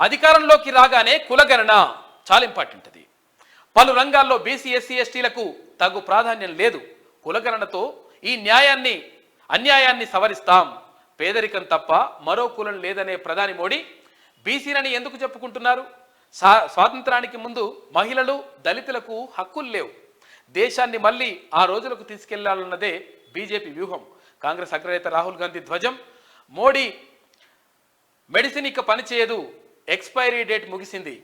అధికారంలోకి రాగానే కులగణన చాలా ఇంపార్టెంట్. అది పలు రంగాల్లో బీసీ ఎస్సీ ఎస్టీలకు తగు ప్రాధాన్యం లేదు. కులగణనతో ఈ అన్యాయాన్ని సవరిస్తాం. పేదరికం తప్ప మరో కులం లేదనే ప్రధాని మోడీ బీసీలని ఎందుకు చెప్పుకుంటున్నారు? స్వాతంత్రానికి ముందు మహిళలు దళితులకు హక్కులు లేవు. దేశాన్ని మళ్ళీ ఆ రోజులకు తీసుకెళ్లాలన్నదే బీజేపీ వ్యూహం. కాంగ్రెస్ అగ్రనేత రాహుల్ గాంధీ ధ్వజం. మోడీ మెడిసిన్ ఇక పనిచేయదు, ఎక్స్పైరీ డేట్ ముగిసింది.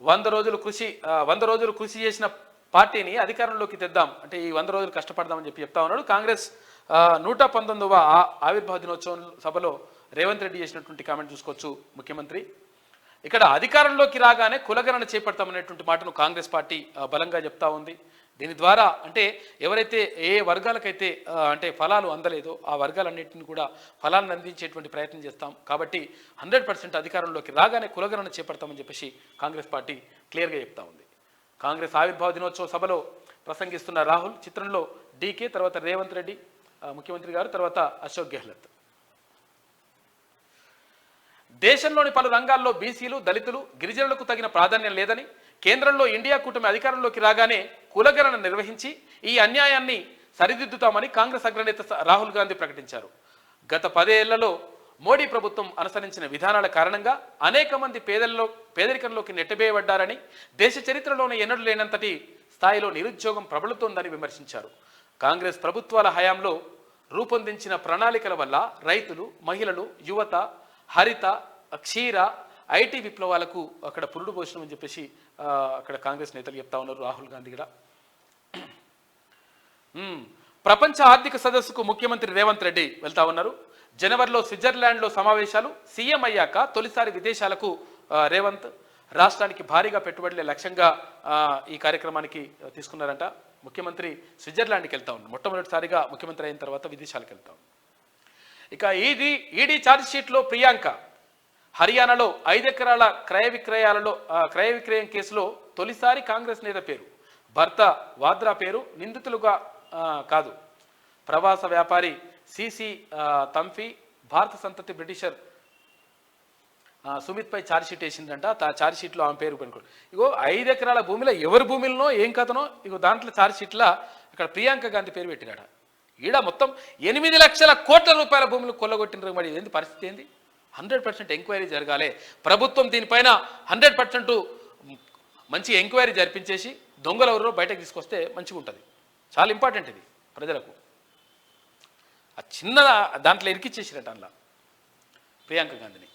100 రోజులు కృషి చేసిన పార్టీని అధికారంలోకి తెద్దాం అంటే ఈ 100 రోజులు కష్టపడదామని చెప్తా ఉన్నాడు. కాంగ్రెస్ 119వ ఆవిర్భావ దినోత్సవం సభలో రేవంత్ రెడ్డి చేసినటువంటి కామెంట్ చూసుకోవచ్చు ముఖ్యమంత్రి. ఇక్కడ అధికారంలోకి రాగానే కులగణన చేపడతామనేటువంటి మాటను కాంగ్రెస్ పార్టీ బలంగా చెప్తా ఉంది. దీని ద్వారా అంటే ఎవరైతే ఏ వర్గాలకైతే అంటే ఫలాలు అందలేదో ఆ వర్గాలన్నింటినీ కూడా ఫలాలను అందించేటువంటి ప్రయత్నం చేస్తాం. కాబట్టి 100% అధికారంలోకి రాగానే కులగణన చేపడతామని చెప్పేసి కాంగ్రెస్ పార్టీ క్లియర్గా చెప్తా ఉంది. కాంగ్రెస్ ఆవిర్భావ దినోత్సవ సభలో ప్రసంగిస్తున్న రాహుల్ చిత్రంలో డీకే, తర్వాత రేవంత్ రెడ్డి ముఖ్యమంత్రి గారు, తర్వాత అశోక్ గెహ్లత్. దేశంలోని పలు రంగాల్లో బీసీలు, దళితులు, గిరిజనులకు తగిన ప్రాధాన్యం లేదని, కేంద్రంలో ఇండియా కూటమి అధికారంలోకి రాగానే కులగణన నిర్వహించి ఈ అన్యాయాన్ని సరిదిద్దుతామని కాంగ్రెస్ అగ్రనేత రాహుల్ గాంధీ ప్రకటించారు. గత 10 ఏళ్లలో మోడీ ప్రభుత్వం అనుసరించిన విధానాల కారణంగా అనేక మంది పేదరికంలోకి నెట్టబేయబడ్డారని, దేశ చరిత్రలోనే ఎన్నడూ లేనంతటి స్థాయిలో నిరుద్యోగం ప్రబలుతోందని విమర్శించారు. కాంగ్రెస్ ప్రభుత్వాల హయాంలో రూపొందించిన ప్రణాళికల వల్ల రైతులు, మహిళలు, యువత, హరిత, క్షీర, ఐటీ విప్లవాలకు అక్కడ పురుడు పోషణం అని చెప్పేసి అక్కడ కాంగ్రెస్ నేతలు చెప్తా ఉన్నారు. రాహుల్ గాంధీ కూడా ప్రపంచ ఆర్థిక సదస్సుకు ముఖ్యమంత్రి రేవంత్ రెడ్డి వెళ్తా ఉన్నారు. జనవరిలో స్విట్జర్లాండ్లో సమావేశాలు. సీఎం అయ్యాక తొలిసారి విదేశాలకు రేవంత్ రాష్ట్రానికి భారీగా పెట్టుబడులే లక్ష్యంగా ఈ కార్యక్రమానికి తీసుకున్నారంట. ముఖ్యమంత్రి స్విట్జర్లాండ్కి వెళ్తా ఉన్నారు. మొట్టమొదటిసారిగా ముఖ్యమంత్రి అయిన తర్వాత విదేశాలకు వెళ్తా ఉన్నారు. ఇక ఈడీ ఛార్జ్ షీట్లో ప్రియాంక హర్యానాలో 5 ఎకరాల క్రయ విక్రయం కేసులో తొలిసారి కాంగ్రెస్ నేత పేరు, భర్త వాద్రా పేరు నిందితులుగా కాదు. ప్రవాస వ్యాపారి సిసి తంఫీ భారత సంతతి బ్రిటిషర్ సుమిత్ పై ఛార్జ్షీట్ వేసిందంట. ఆ ఛార్జ్షీట్లో ఆమె పేరు పెనుకోండి. ఇగో 5 ఎకరాల భూమిలో ఎవరి భూమిలో ఏం కథనో ఇగో దాంట్లో ఛార్జ్షీట్లో ఇక్కడ ప్రియాంక గాంధీ పేరు పెట్టినాడ. ఈడ మొత్తం 8 లక్షల కోట్ల రూపాయల భూములు కొల్లగొట్టిన మరి ఏంది పరిస్థితి ఏంది? 100% ఎంక్వైరీ జరగాలి. ప్రభుత్వం దీనిపైన 100% మంచి ఎంక్వైరీ జరిపించేసి దొంగలు ఎవరో బయటకు తీసుకొస్తే మంచిగా ఉంటుంది. చాలా ఇంపార్టెంట్ ఇది ప్రజలకు. ఆ చిన్న దాంట్లో ఇరికిచ్చేసినట్టు అందులో ప్రియాంక గాంధీని.